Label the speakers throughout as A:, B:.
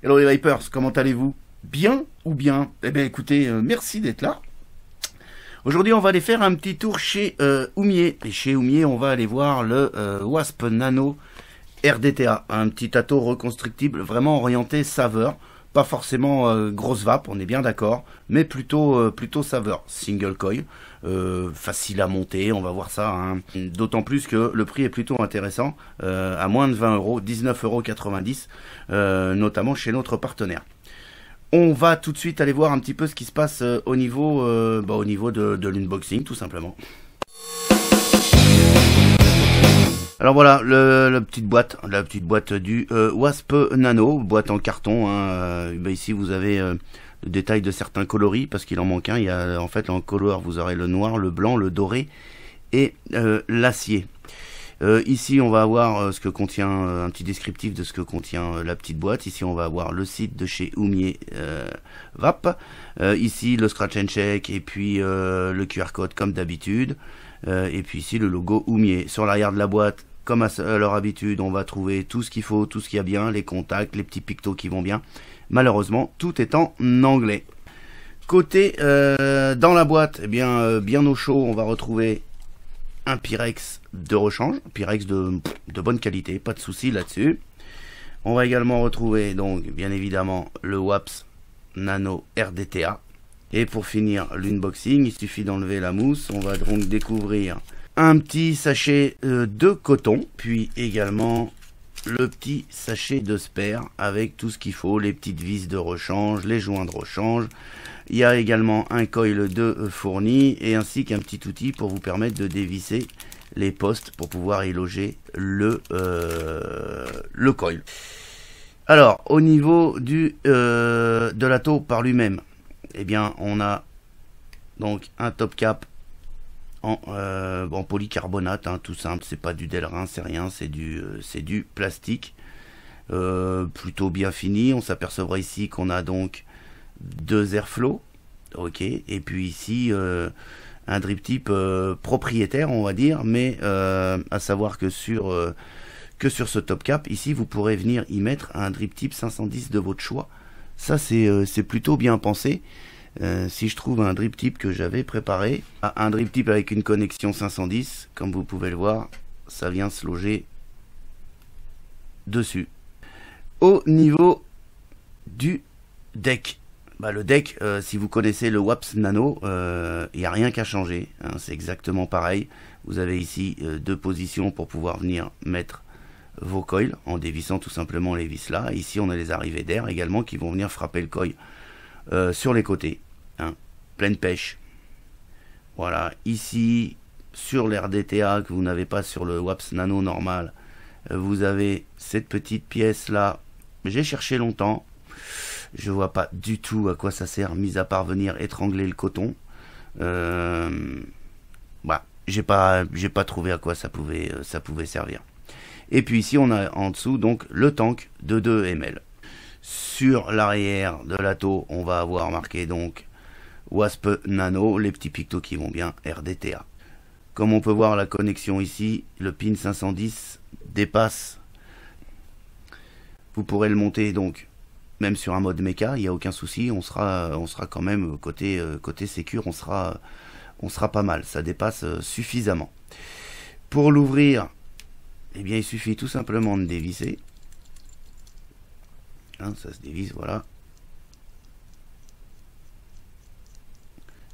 A: Hello les Vipers, comment allez-vous? Bien ou bien? Eh bien écoutez, merci d'être là. Aujourd'hui on va aller faire un petit tour chez Oumier. Et chez Oumier on va aller voir le Wasp Nano RDTA. Un petit ato reconstructible vraiment orienté saveur. Pas forcément grosse vape, on est bien d'accord, mais plutôt saveur. Single coil, facile à monter, on va voir ça. Hein. D'autant plus que le prix est plutôt intéressant, à moins de 20 euros, 19,90 €, notamment chez notre partenaire. On va tout de suite aller voir un petit peu ce qui se passe au niveau de l'unboxing, tout simplement. Alors voilà, la petite boîte du Wasp Nano, boîte en carton. Hein, ici vous avez le détail de certains coloris parce qu'il en manque un. Il y a en fait en couleur vous aurez le noir, le blanc, le doré et l'acier. Ici on va avoir ce que contient un petit descriptif de ce que contient la petite boîte. Ici on va avoir le site de chez Oumier Vape. Ici le scratch and check et puis le QR code comme d'habitude. Et puis ici le logo Oumier. Sur l'arrière de la boîte, comme à leur habitude, on va trouver tout ce qu'il faut, tout ce qu'il y a bien, les contacts, les petits pictos qui vont bien. Malheureusement, tout est en anglais. Côté dans la boîte, eh bien, bien au chaud, on va retrouver un Pyrex de rechange, Pyrex de bonne qualité, pas de souci là-dessus. On va également retrouver donc bien évidemment le Wasp Nano RDTA. Et pour finir l'unboxing, il suffit d'enlever la mousse. On va donc découvrir un petit sachet de coton, puis également le petit sachet de spare avec tout ce qu'il faut, les petites vis de rechange, les joints de rechange. Il y a également un coil de fourni et ainsi qu'un petit outil pour vous permettre de dévisser les postes pour pouvoir y loger le coil. Alors au niveau de l'atto par lui-même, eh bien on a donc un top cap en polycarbonate, hein, tout simple, c'est pas du Delrin, c'est rien, c'est du plastique plutôt bien fini. On s'apercevra ici qu'on a donc deux airflow, ok, et puis ici un drip type propriétaire on va dire, mais à savoir que sur ce top cap ici vous pourrez venir y mettre un drip type 510 de votre choix. Ça c'est plutôt bien pensé. Si je trouve un drip type que j'avais préparé, un drip type avec une connexion 510, comme vous pouvez le voir, ça vient se loger dessus. Au niveau du deck, le deck, si vous connaissez le Wasp Nano, il n'y a rien qu'à changer, hein, c'est exactement pareil. Vous avez ici deux positions pour pouvoir venir mettre vos coils en dévissant tout simplement les vis là. Ici on a les arrivées d'air également qui vont venir frapper le coil sur les côtés, hein, pleine pêche. Voilà, ici sur l'RDTA que vous n'avez pas sur le Wasp Nano normal, vous avez cette petite pièce là. J'ai cherché longtemps, je vois pas du tout à quoi ça sert, mis à part venir étrangler le coton. J'ai pas trouvé à quoi ça pouvait servir. Et puis ici on a en dessous donc le tank de 2 ml. Sur l'arrière de l'atto, on va avoir marqué donc Wasp Nano, les petits pictos qui vont bien, RDTA. Comme on peut voir la connexion ici, le pin 510 dépasse. Vous pourrez le monter donc même sur un mode méca, il n'y a aucun souci, on sera quand même côté sécure, on sera pas mal, ça dépasse suffisamment. Pour l'ouvrir, eh bien il suffit tout simplement de dévisser. Ça se dévisse, voilà.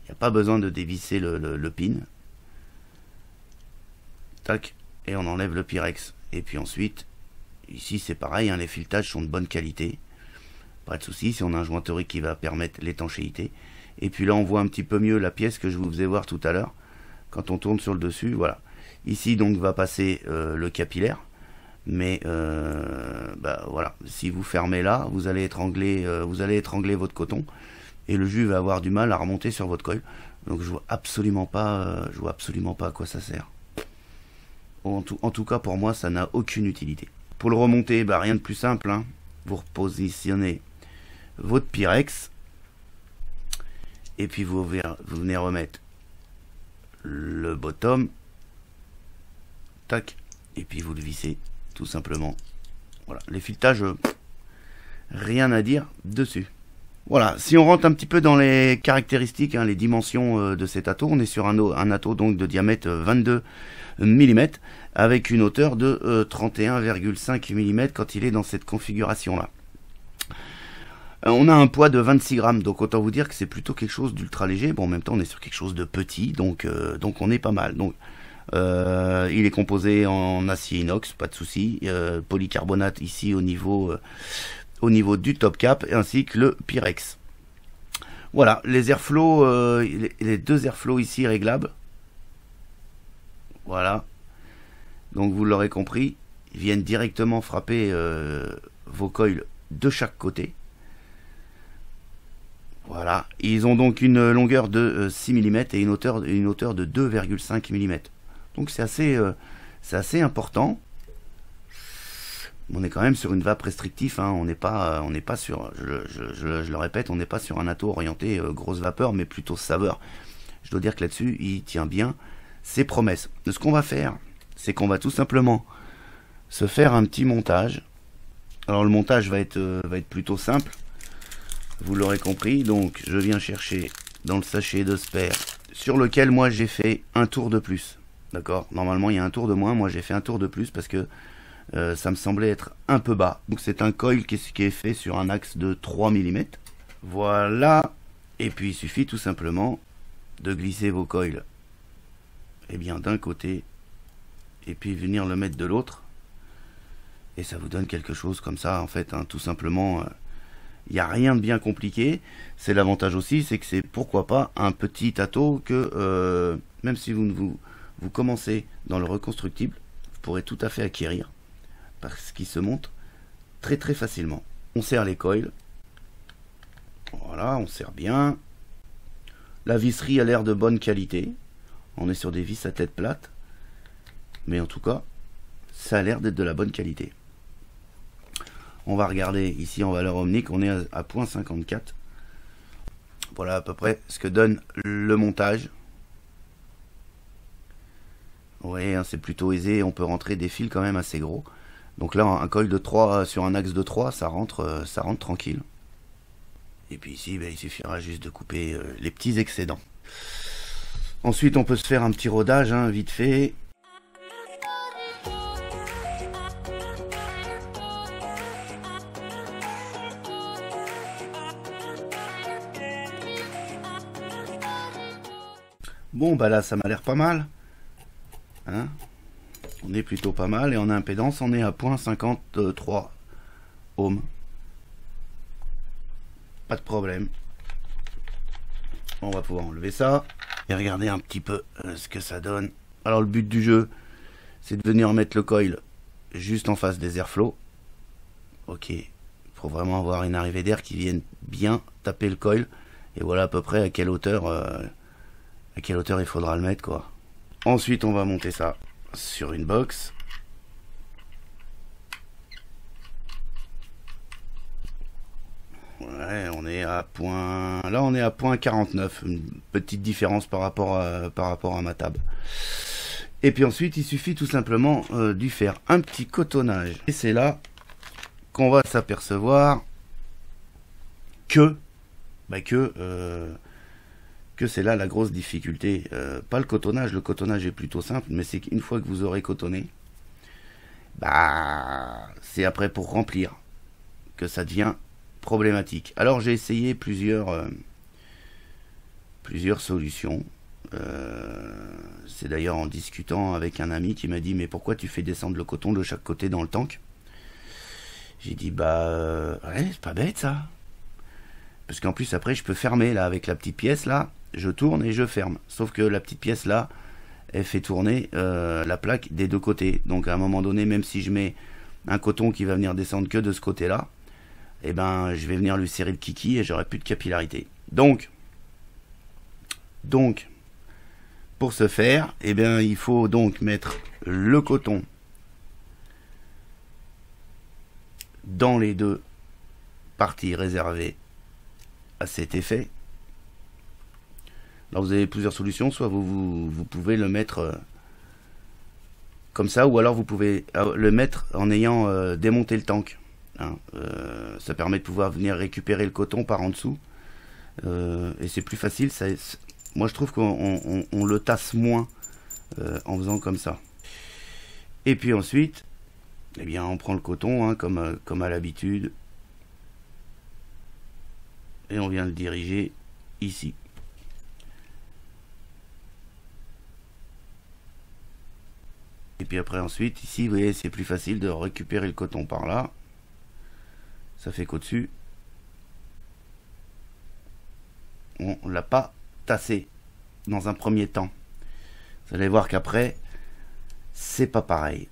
A: Il n'y a pas besoin de dévisser le pin. Tac, et on enlève le Pyrex. Et puis ensuite, ici c'est pareil, hein, les filetages sont de bonne qualité. Pas de souci, si on a un joint torique qui va permettre l'étanchéité. Et puis là on voit un petit peu mieux la pièce que je vous faisais voir tout à l'heure. Quand on tourne sur le dessus, voilà. Ici donc va passer le capillaire. Mais voilà, si vous fermez là, vous allez étrangler votre coton et le jus va avoir du mal à remonter sur votre coil. Donc je vois absolument pas à quoi ça sert. En tout cas pour moi ça n'a aucune utilité. Pour le remonter, rien de plus simple, hein. Vous repositionnez votre Pyrex et puis vous venez remettre le bottom, tac, et puis vous le vissez tout simplement. Voilà, les filetages rien à dire dessus. Voilà, si on rentre un petit peu dans les caractéristiques, hein, les dimensions de cet ato, on est sur un ato donc de diamètre 22 mm avec une hauteur de 31,5 mm quand il est dans cette configuration là. On a un poids de 26 grammes, donc autant vous dire que c'est plutôt quelque chose d'ultra léger. Bon, en même temps on est sur quelque chose de petit, donc on est pas mal. Donc il est composé en acier inox, pas de souci, polycarbonate ici au niveau du top cap, ainsi que le Pyrex. Voilà, les airflows, les deux airflows ici réglables. Voilà. Donc vous l'aurez compris, ils viennent directement frapper vos coils de chaque côté. Voilà. Ils ont donc une longueur de 6 mm et une hauteur de 2,5 mm. Donc c'est assez important. On est quand même sur une vape restrictive, hein. On n'est pas sur, je le répète, on n'est pas sur un ato orienté grosse vapeur, mais plutôt saveur. Je dois dire que là-dessus, il tient bien ses promesses. Ce qu'on va faire, c'est qu'on va tout simplement se faire un petit montage. Alors le montage va être plutôt simple, vous l'aurez compris. Donc je viens chercher dans le sachet de spare, sur lequel moi j'ai fait un tour de plus. D'accord ? Normalement il y a un tour de moins, moi j'ai fait un tour de plus parce que ça me semblait être un peu bas. Donc c'est un coil qui est fait sur un axe de 3 mm. Voilà. Et puis il suffit tout simplement de glisser vos coils bien d'un côté et puis venir le mettre de l'autre. Et ça vous donne quelque chose comme ça en fait, hein, tout simplement. Il n'y a rien de bien compliqué. C'est l'avantage aussi, c'est que c'est pourquoi pas un petit ato que même si vous commencez dans le reconstructible, vous pourrez tout à fait acquérir. Parce qu'il se monte très très facilement. On serre les coils. Voilà, on serre bien. La visserie a l'air de bonne qualité. On est sur des vis à tête plate. Mais en tout cas, ça a l'air d'être de la bonne qualité. On va regarder ici en valeur ohmique. On est à 0,54. Voilà à peu près ce que donne le montage. Oui, hein, c'est plutôt aisé. On peut rentrer des fils quand même assez gros. Donc là, un coil de 3 sur un axe de 3, ça rentre tranquille. Et puis ici, il suffira juste de couper les petits excédents. Ensuite, on peut se faire un petit rodage, hein, vite fait. Bon, bah là, ça m'a l'air pas mal. Hein ? On est plutôt pas mal et en impédance on est à 0,53 ohms. Pas de problème. On va pouvoir enlever ça et regarder un petit peu ce que ça donne. Alors le but du jeu, c'est de venir mettre le coil juste en face des airflows. Ok, il faut vraiment avoir une arrivée d'air qui vienne bien taper le coil. Et voilà à peu près à quelle hauteur il faudra le mettre, quoi. Ensuite on va monter ça sur une box. Ouais, on est à point. Là, on est à 0,49. Une petite différence par rapport à ma table. Et puis ensuite, il suffit tout simplement d'y faire un petit cotonnage. Et c'est là qu'on va s'apercevoir que c'est là la grosse difficulté. Pas le cotonnage est plutôt simple, mais c'est qu'une fois que vous aurez cotonné, c'est après pour remplir que ça devient problématique. Alors j'ai essayé plusieurs solutions. C'est d'ailleurs en discutant avec un ami qui m'a dit mais pourquoi tu fais descendre le coton de chaque côté dans le tank? J'ai dit ouais, c'est pas bête ça. Parce qu'en plus après je peux fermer là avec la petite pièce là, je tourne et je ferme. Sauf que la petite pièce là, elle fait tourner la plaque des deux côtés. Donc à un moment donné, même si je mets un coton qui va venir descendre que de ce côté là, je vais venir lui serrer le kiki et j'aurai plus de capillarité. Donc pour ce faire, il faut donc mettre le coton dans les deux parties réservées à cet effet. Alors vous avez plusieurs solutions, soit vous pouvez le mettre comme ça, ou alors vous pouvez le mettre en ayant démonté le tank. hein. Ça permet de pouvoir venir récupérer le coton par en dessous. Et c'est plus facile. Moi je trouve qu'on le tasse moins en faisant comme ça. Et puis ensuite, eh bien, on prend le coton, hein, comme à l'habitude. Et on vient le diriger ici. Et puis après ensuite, ici, vous voyez, c'est plus facile de récupérer le coton par là. Ça fait qu'au-dessus, on ne l'a pas tassé dans un premier temps. Vous allez voir qu'après, c'est pas pareil.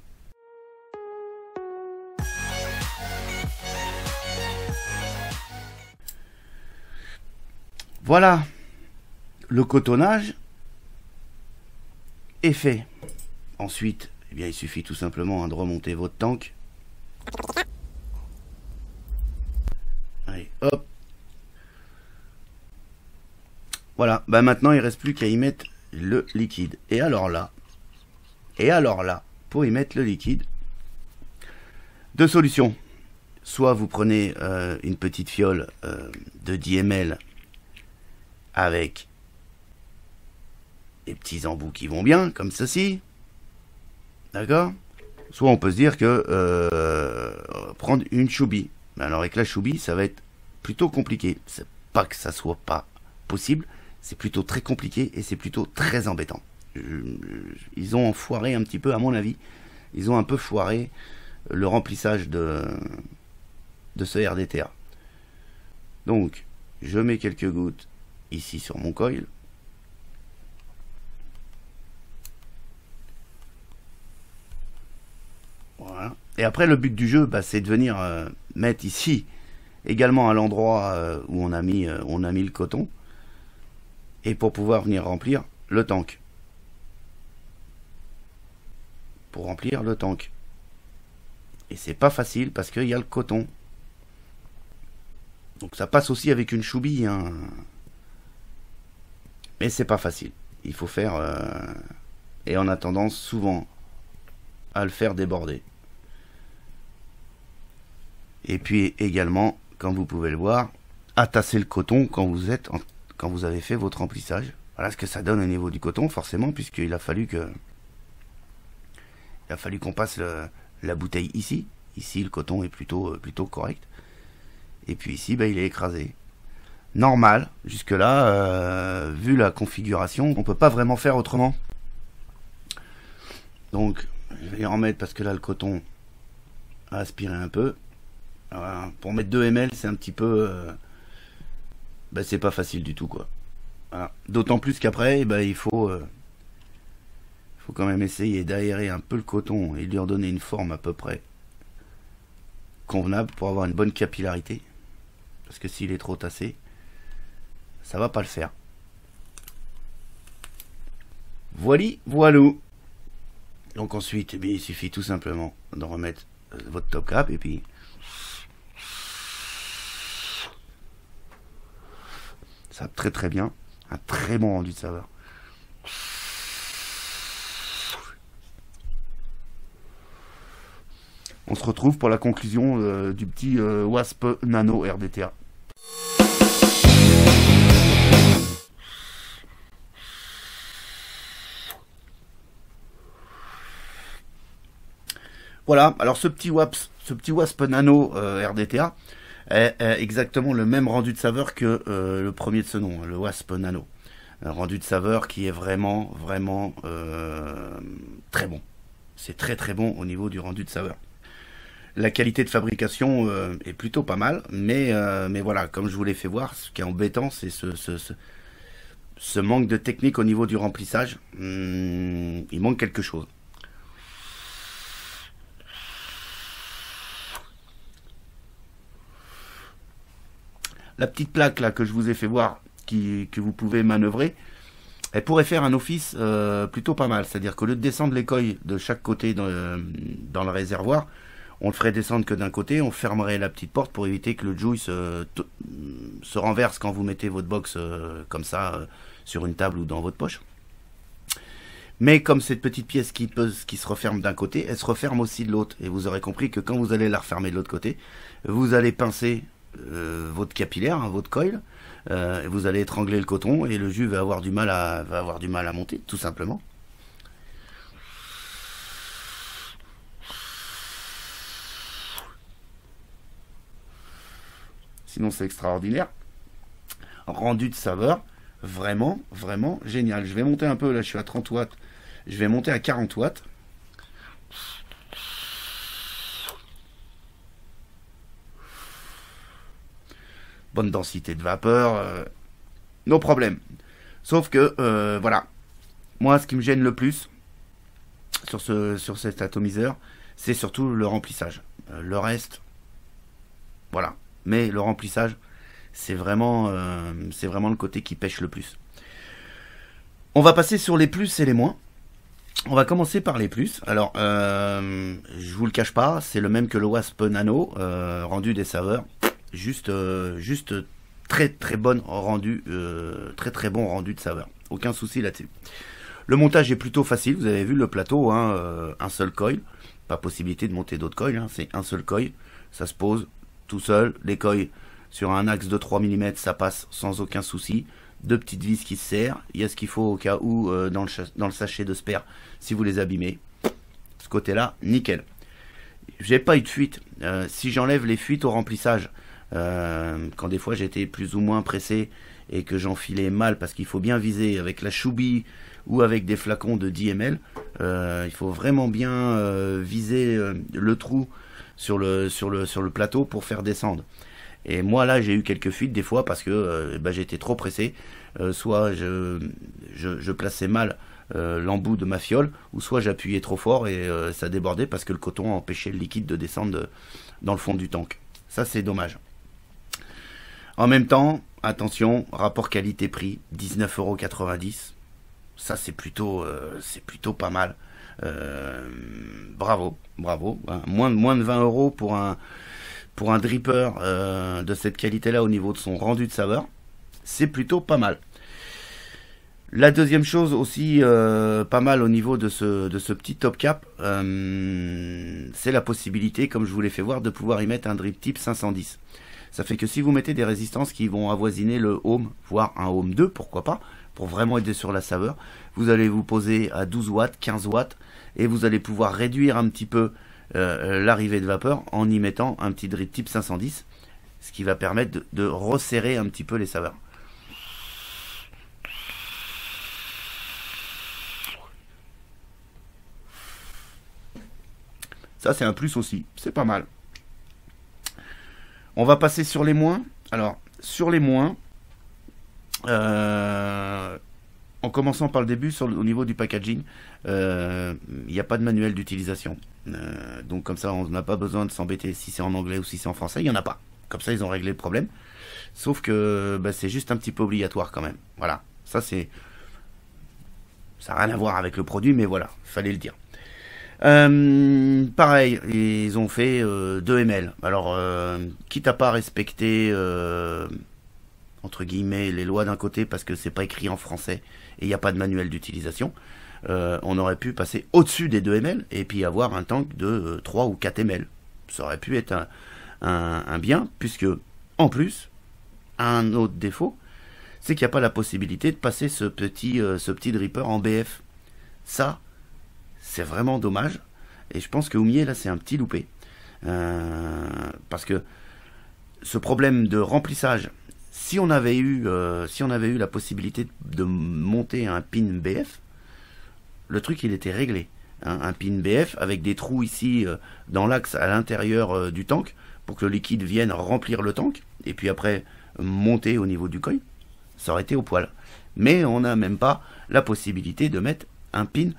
A: Voilà, le cotonnage est fait. Ensuite, eh bien, il suffit tout simplement, hein, de remonter votre tank. Allez, hop. Voilà, bah maintenant il ne reste plus qu'à y mettre le liquide. Et alors là, pour y mettre le liquide, deux solutions. Soit vous prenez une petite fiole de 10 ml avec des petits embouts qui vont bien, comme ceci. D'accord? Soit on peut se dire que prendre une choubi. Alors avec la choubi, ça va être plutôt compliqué. C'est pas que ça soit pas possible, c'est plutôt très compliqué et c'est plutôt très embêtant. Ils ont foiré un petit peu, à mon avis. Ils ont un peu foiré le remplissage de ce RDTA. Donc, je mets quelques gouttes ici sur mon coil. Voilà. Et après, le but du jeu, bah, c'est de venir mettre ici également à l'endroit où on a mis le coton, et pour pouvoir venir remplir le tank. Pour remplir le tank. Et c'est pas facile parce qu'il y a le coton. Donc ça passe aussi avec une choubi, hein. Mais c'est pas facile. Il faut faire... et on a tendance souvent à le faire déborder. Et puis également, comme vous pouvez le voir, à tasser le coton quand vous avez fait votre remplissage. Voilà ce que ça donne au niveau du coton, forcément, puisqu'il a fallu qu'on passe la bouteille ici. Ici, le coton est plutôt correct. Et puis ici, bah, il est écrasé. Normal, jusque-là, vu la configuration, on peut pas vraiment faire autrement. Donc, je vais y en mettre parce que là, le coton a aspiré un peu. Voilà. Pour mettre 2 ml, c'est un petit peu... bah, c'est pas facile du tout, quoi. Voilà. D'autant plus qu'après, bah, il faut quand même essayer d'aérer un peu le coton et lui en donner une forme à peu près convenable pour avoir une bonne capillarité. Parce que s'il est trop tassé, ça va pas le faire. Voilou. Donc ensuite, eh bien, il suffit tout simplement de remettre votre top cap et puis ça va très très bien. Un très bon rendu de saveur. On se retrouve pour la conclusion du petit Wasp Nano RDTA. Voilà, alors ce petit Wasp Nano RDTA est exactement le même rendu de saveur que le premier de ce nom, le Wasp Nano. Un rendu de saveur qui est vraiment très bon. C'est très très bon au niveau du rendu de saveur. La qualité de fabrication est plutôt pas mal, mais voilà, comme je vous l'ai fait voir, ce qui est embêtant, c'est ce manque de technique au niveau du remplissage. Il manque quelque chose. La petite plaque là que je vous ai fait voir, que vous pouvez manœuvrer, elle pourrait faire un office plutôt pas mal. C'est-à-dire qu'au lieu de descendre les coils de chaque côté dans le réservoir, on le ferait descendre que d'un côté, on fermerait la petite porte pour éviter que le juice se renverse quand vous mettez votre box comme ça sur une table ou dans votre poche. Mais comme cette petite pièce qui se referme d'un côté, elle se referme aussi de l'autre. Et vous aurez compris que quand vous allez la refermer de l'autre côté, vous allez pincer votre capillaire, hein, votre coil, vous allez étrangler le coton et le jus va avoir du mal à monter, tout simplement. Sinon c'est extraordinaire. Rendu de saveur, vraiment, vraiment génial. Je vais monter un peu, là je suis à 30 watts. Je vais monter à 40 watts. Bonne densité de vapeur. No problème. Sauf que, voilà. Moi, ce qui me gêne le plus sur cet atomiseur, c'est surtout le remplissage. Le reste, voilà. Mais le remplissage, c'est vraiment le côté qui pêche le plus. On va passer sur les plus et les moins. On va commencer par les plus. Alors, je vous le cache pas, c'est le même que le Wasp Nano, rendu des saveurs, juste très très bon rendu, très bon rendu de saveur. Aucun souci là-dessus. Le montage est plutôt facile. Vous avez vu le plateau, hein, un seul coil, pas possibilité de monter d'autres coils. Hein, c'est un seul coil, ça se pose tout seul. Les coils sur un axe de 3 mm, ça passe sans aucun souci. Deux petites vis qui se serrent. Il y a ce qu'il faut au cas où dans le sachet de spare si vous les abîmez. Ce côté-là, nickel. J'ai pas eu de fuite. Si j'enlève les fuites au remplissage, quand des fois j'étais plus ou moins pressé et que j'enfilais mal parce qu'il faut bien viser avec la choubie ou avec des flacons de 10 ml, il faut vraiment bien viser le trou sur le plateau pour faire descendre. Et moi là j'ai eu quelques fuites des fois parce que j'étais trop pressé, soit je plaçais mal l'embout de ma fiole, ou soit j'appuyais trop fort et ça débordait parce que le coton empêchait le liquide de descendre dans le fond du tank. Ça c'est dommage. En même temps, attention, rapport qualité-prix, 19,90 €. Ça c'est plutôt pas mal. Bravo. Hein. Moins de 20 € pour un dripper de cette qualité-là au niveau de son rendu de saveur, c'est plutôt pas mal. La deuxième chose aussi pas mal au niveau de ce petit top cap, c'est la possibilité, comme je vous l'ai fait voir, de pouvoir y mettre un drip type 510. Ça fait que si vous mettez des résistances qui vont avoisiner le ohm, voire un ohm 2, pourquoi pas, pour vraiment aider sur la saveur, vous allez vous poser à 12 watts, 15 watts, et vous allez pouvoir réduire un petit peu l'arrivée de vapeur en y mettant un petit drip type 510, ce qui va permettre de resserrer un petit peu les saveurs. Ça c'est un plus aussi, c'est pas mal. On va passer sur les moins. Alors sur les moins, en commençant par le début, au niveau du packaging, il n'y a pas de manuel d'utilisation. Donc comme ça, on n'a pas besoin de s'embêter si c'est en anglais ou si c'est en français. Il n'y en a pas. Comme ça, ils ont réglé le problème. Sauf que c'est juste un petit peu obligatoire quand même. Voilà. Ça n'a rien à voir avec le produit, mais voilà, il fallait le dire. Pareil, ils ont fait 2 ml. Alors, quitte à pas respecter entre guillemets les lois d'un côté parce que c'est pas écrit en français et il n'y a pas de manuel d'utilisation, on aurait pu passer au-dessus des 2 ml et puis avoir un tank de 3 ou 4 ml. Ça aurait pu être un bien, puisque en plus, un autre défaut, c'est qu'il n'y a pas la possibilité de passer ce petit dripper en BF. Ça, c'est vraiment dommage. Et je pense que Oumier, là, c'est un petit loupé. Parce que ce problème de remplissage, si on avait eu la possibilité de monter un pin BF, le truc, il était réglé. Hein, un pin BF avec des trous ici dans l'axe à l'intérieur du tank pour que le liquide vienne remplir le tank et puis après monter au niveau du coil. Ça aurait été au poil. Mais on n'a même pas la possibilité de mettre un pin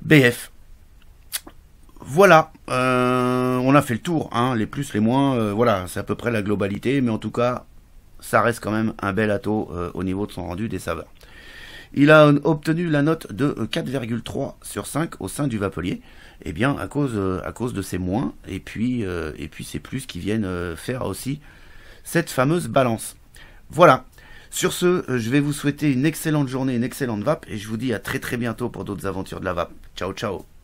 A: BF. Voilà, on a fait le tour, hein, les plus, les moins, voilà, c'est à peu près la globalité, mais en tout cas, ça reste quand même un bel ato au niveau de son rendu des saveurs. Il a obtenu la note de 4,3 sur 5 au sein du Vapelier, et bien à cause de ces moins, et puis ces plus qui viennent faire aussi cette fameuse balance. Voilà. Sur ce, je vais vous souhaiter une excellente journée, une excellente vape, et je vous dis à très très bientôt pour d'autres aventures de la vape. Ciao ciao.